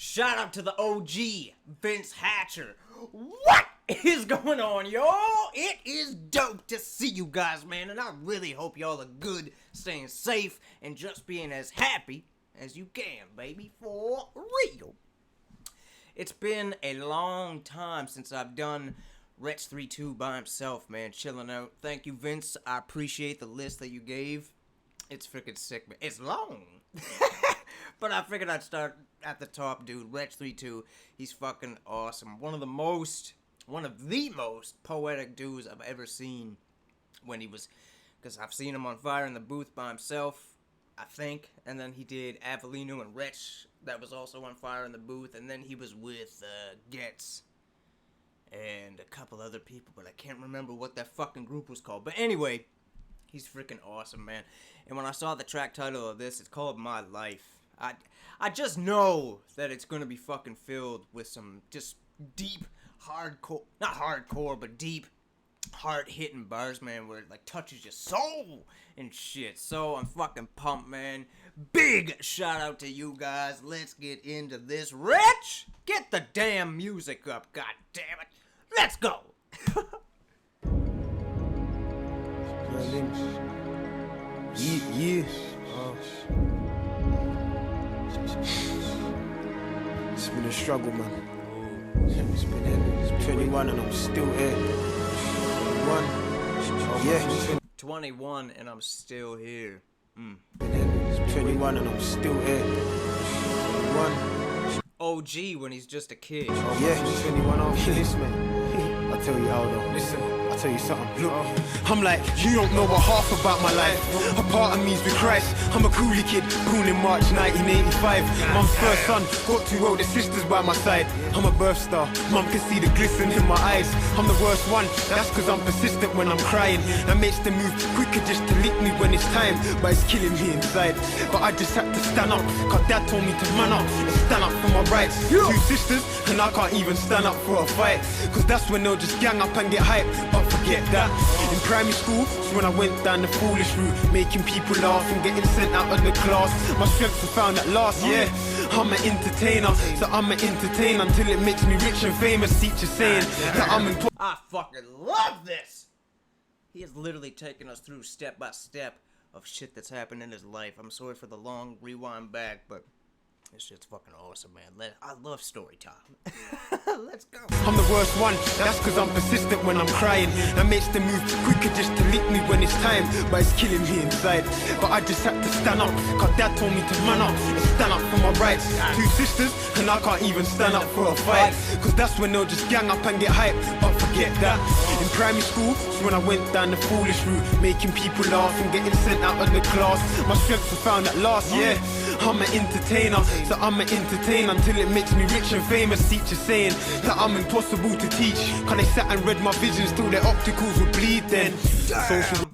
Shout out to the OG, Vince Hatcher. What is going on, y'all? It is dope to see you guys, man, and I really hope y'all are good, staying safe, and just being as happy as you can, baby, for real. It's been a long time since I've done Wretch 3-2 by himself, man, chilling out. Thank you, Vince. I appreciate the list that you gave. It's freaking sick, man. It's long. But I figured I'd start at the top, dude. Wretch 3-2. He's fucking awesome. One of the most poetic dudes I've ever seen when he was, because I've seen him on Fire in the Booth by himself, I think, and then he did Avelino and Wretch, that was also on Fire in the Booth, and then he was with Getz and a couple other people, but I can't remember what that fucking group was called. But anyway, he's freaking awesome, man. And when I saw the track title of this, it's called My Life. I just know that it's gonna be fucking filled with some just deep, hardcore, not hardcore, but deep, hard-hitting bars, man, where it like touches your soul and shit. So I'm fucking pumped, man. Big shout out to you guys. Let's get into this. Wretch, get the damn music up, god damn it. Let's go. Yeah. It's been a struggle, man. It's been heavy. It's 21 and I'm still here. 21. Yeah. 21 and I'm still here. It's 21 and I'm still here. 21. OG when he's just a kid. Yeah, 21 after this, man. I'll tell you how though. Listen. I'll tell you something. Look, I'm like, you don't know what half about my life. A part of me's with Christ. I'm a coolie kid, born in March 1985. Mum's first son, got two older sisters by my side. I'm a birth star, mum can see the glisten in my eyes. I'm the worst one, that's cause I'm persistent when I'm crying. That makes them move quicker just to lick me when it's time. But it's killing me inside. But I just had to stand up, cause dad told me to man up and stand up for my rights. Two sisters, and I can't even stand up for a fight. Cause that's when they'll just gang up and get hype. But forget that. In primary school, it's when I went down the foolish route, making people laugh and getting sent out of the class. My strength was found at last, yeah. I'm an entertainer, so I'm an entertainer until it makes me rich and famous. Teacher saying that I'm important. I fucking love this. He has literally taken us through step by step of shit that's happened in his life. I'm sorry for the long rewind back, but this shit's fucking awesome, man. I love story time. Let's go. I'm the worst one, that's cause I'm persistent when I'm crying. That makes them move quicker just to lick me when it's time. But it's killing me inside. But I just had to stand up, cause dad told me to man up and stand up for my rights. Two sisters, and I can't even stand up for a fight. Cause that's when they'll just gang up and get hype. But forget that. In primary school, it's when I went down the foolish route, making people laugh and getting sent out of the class. My strength was found at last, yeah. I'm an entertainer, so I'm an entertainer until it makes me rich and famous. Teacher saying that I'm impossible to teach, cause they sat and read my visions till their opticals would bleed then.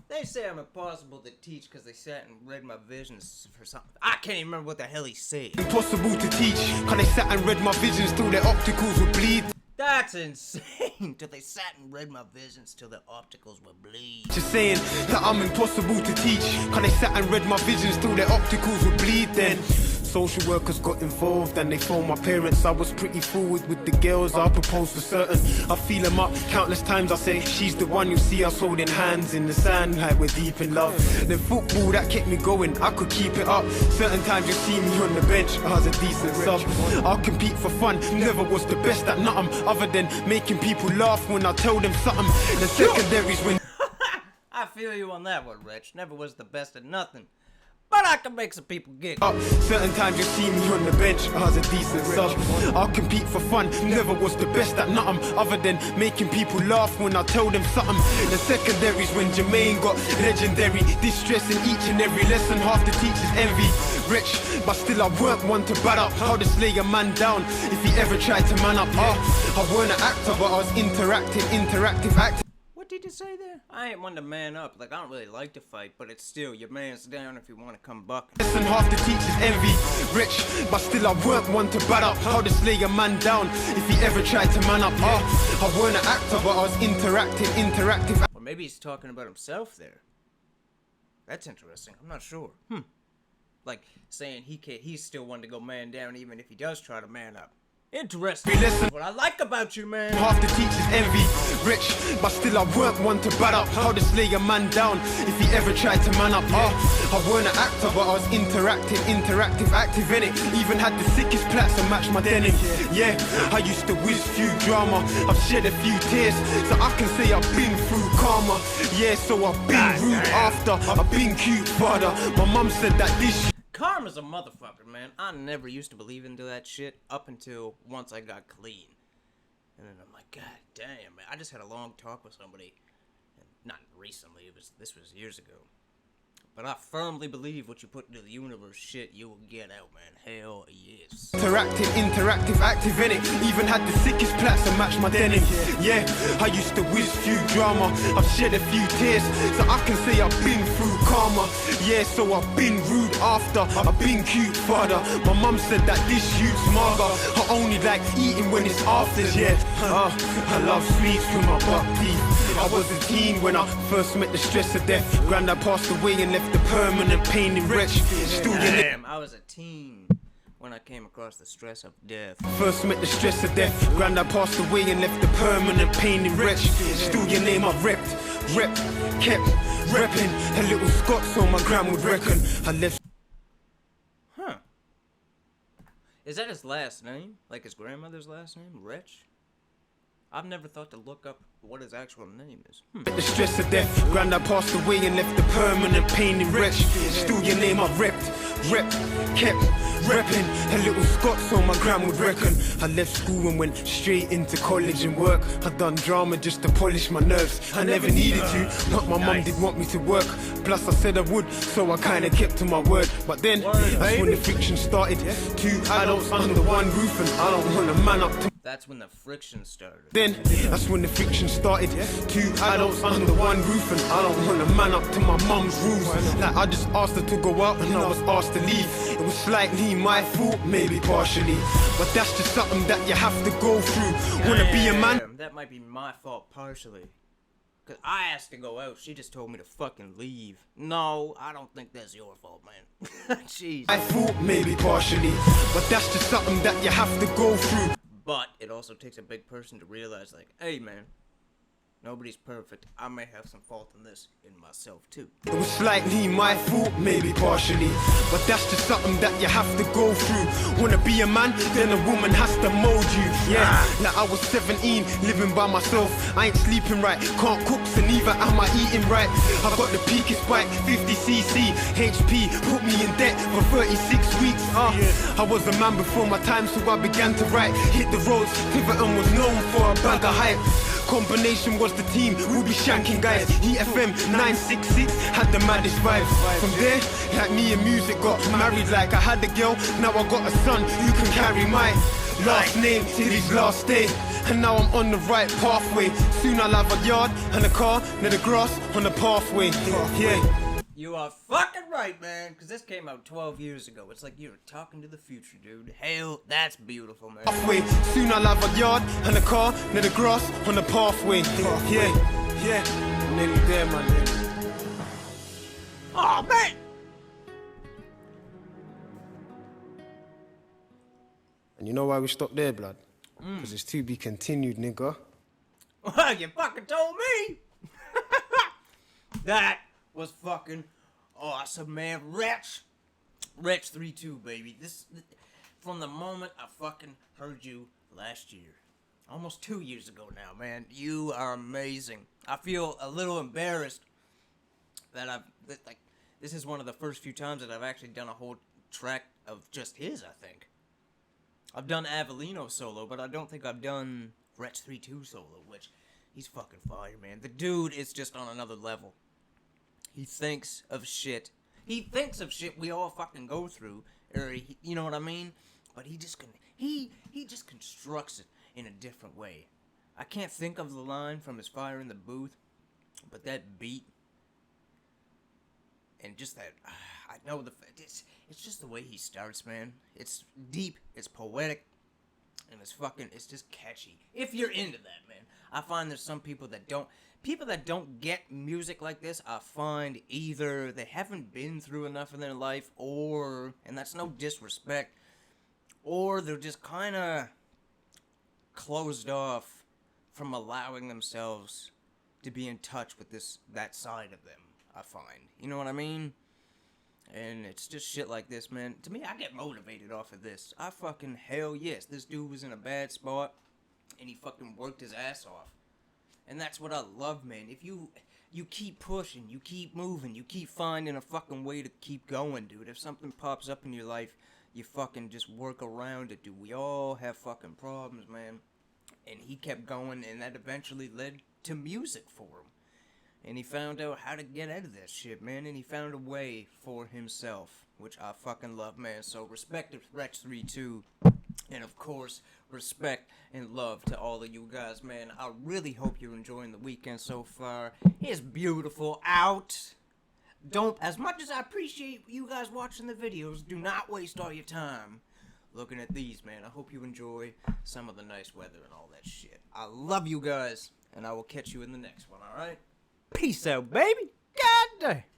They say I'm impossible to teach because they sat and read my visions for something. I can't even remember what the hell he said. Impossible to teach, cause they sat and read my visions till their opticals would bleed. That's insane. Till they sat and read my visions till their opticals would bleed. Just saying that I'm impossible to teach, cause they sat and read my visions till their opticals would bleed then. Social workers got involved and they phoned my parents. I was pretty forward with the girls, I proposed for certain. I feel them up countless times, I say she's the one. You see us holding hands in the sand like we're deep in love. Then football, that kept me going, I could keep it up. Certain times you see me on the bench, I was a decent sub. I'll compete for fun, never was the best at nothing other than making people laugh when I tell them something. The secondaries when I feel you on that one, Wretch. Never was the best at nothing, but I can make some people giggle. Certain times you see me on the bench, I was a decent sub. I'll compete for fun, never was the best at nothing other than making people laugh when I tell them something. The secondaries when Jermaine got legendary, distress in each and every lesson, half the teachers envy. Wretch, but still I weren't one to bat up. How to slay a man down if he ever tried to man up. I weren't an actor, but I was interactive actor. What did you say there? I ain't one to man up. Like, I don't really like to fight, but it's still, your man's down if you want to come bucking. Listen, half the teachers envy. Wretch, but still I weren't one to bat up. How to slay a man down if he ever tried to man up. I weren't an actor, but I was interactive. Or maybe he's talking about himself there. That's interesting. I'm not sure. Like, saying he's still one to go man down even if he does try to man up. Interesting. Listen. What I like about you, man. Half the teachers envy Rich, but still I weren't one to bad up. How to slay a man down if he ever tried to man up. I weren't an actor, but I was interactive, active in it. Even had the sickest plats to match my denim. Yeah, I used to whiz few drama. I've shed a few tears, so I can say I've been through karma. Yeah, so I've been rude after, I've been cute father. My mum said that this Karma's a motherfucker, man. I never used to believe into that shit up until once I got clean. And then I'm like, God damn, man. I just had a long talk with somebody. And not recently, this was years ago. But I firmly believe what you put into the universe, shit, you will get out, man. Hell yes. Interactive, active in it. Even had the sickest plats to match my denim. Yeah, I used to whiz few drama. I've shed a few tears, so I can say I've been through karma. Yeah, so I've been rude after, I've been cute father. My mum said that this youth's mager. I only like eating when it's afters, yeah. I love sweets through my buck teeth. I was a teen when I first met the stress of death. Granddad passed away and left the permanent pain in Wretch. Still Damn, I was a teen when I came across the stress of death. First met the stress of death. Granddad passed away and left the permanent pain in Wretch. Still your name I kept repping. A little Scot so my gram would reckon. I left. Huh. Is that his last name? Like his grandmother's last name? Wretch? I've never thought to look up what his actual name is. The stress of death. Granddad passed away and left the permanent pain in Wretch. Still your name I kept repping. A little Scot so my gram would reckon. I left school and went straight into college and work. I done drama just to polish my nerves. I never needed to, but my mum did want me to work. Plus I said I would, so I kinda kept to my word. But then, that's when the friction started. Two adults under one roof and I don't wanna man up to. That's when the friction started. Then, that's when the friction started. Two adults under one roof and I don't wanna man up to my mum's rules. Like I just asked her to go out and I was asked to leave. It was slightly my fault, maybe partially. But that's just something that you have to go through. Wanna be a man? That might be my fault partially. Cause I asked to go out, she just told me to fucking leave. No, I don't think that's your fault, man. Jeez. My fault, maybe partially. But that's just something that you have to go through. But it also takes a big person to realize, like, hey, man, nobody's perfect. I may have some fault in this in myself, too. It was slightly my fault, maybe partially. But that's just something that you have to go through. Wanna be a man, then a woman has to mold you. Yeah, like I was 17, living by myself. I ain't sleeping right, can't cook, so neither am I eating right. I got the peakest bike, 50cc, HP, put me in debt for 36 weeks. I was a man before my time, so I began to write. Hit the roads, Tiverton was known for a bag of hype. Combination was the team, we'll be shanking guys. EFM 966 had the maddest vibes. From there, like me and music got married like I had a girl. Now I got a son who can carry my last name till his last day. And now I'm on the right pathway. Soon I'll have a yard and a car, near the grass on the pathway. Yeah. You are fucking right, man, because this came out 12 years ago. It's like you're talking to the future, dude. Hell, that's beautiful, man. Pathway. Soon I'll have a yard and a car, near the grass on the pathway. Yeah. I'm nearly there, man. Oh, man! And you know why we stopped there, blood? Because it's to be continued, nigga. Well, you fucking told me! That was fucking awesome, man. Wretch 3-2, baby. This, from the moment I fucking heard you last year, almost 2 years ago now, man. You are amazing. I feel a little embarrassed that this is one of the first few times that I've actually done a whole track of just his, I think. I've done Avellino solo, but I don't think I've done Wretch 3-2 solo, which he's fucking fire, man. The dude is just on another level. He thinks of shit. He thinks of shit we all fucking go through, or you know what I mean? But he just constructs it in a different way. I can't think of the line from his Fire in the Booth, but that beat and just that, I know it's just the way he starts, man. It's deep, it's poetic, And it's just catchy. If you're into that, man. I find there's some people that don't get music like this, I find either they haven't been through enough in their life, or, and that's no disrespect, or they're just kind of closed off from allowing themselves to be in touch with that side of them, I find. You know what I mean? And it's just shit like this, man. To me, I get motivated off of this. I fucking, hell yes, this dude was in a bad spot, and he fucking worked his ass off. And that's what I love, man. If you keep pushing, you keep moving, you keep finding a fucking way to keep going, dude. If something pops up in your life, you fucking just work around it, dude. We all have fucking problems, man. And he kept going, and that eventually led to music for him. And he found out how to get out of that shit, man. And he found a way for himself, which I fucking love, man. So respect to Wretch 3-2. And of course, respect and love to all of you guys, man. I really hope you're enjoying the weekend so far. It's beautiful out. As much as I appreciate you guys watching the videos, do not waste all your time looking at these, man. I hope you enjoy some of the nice weather and all that shit. I love you guys, and I will catch you in the next one, alright? Peace out, baby. God damn.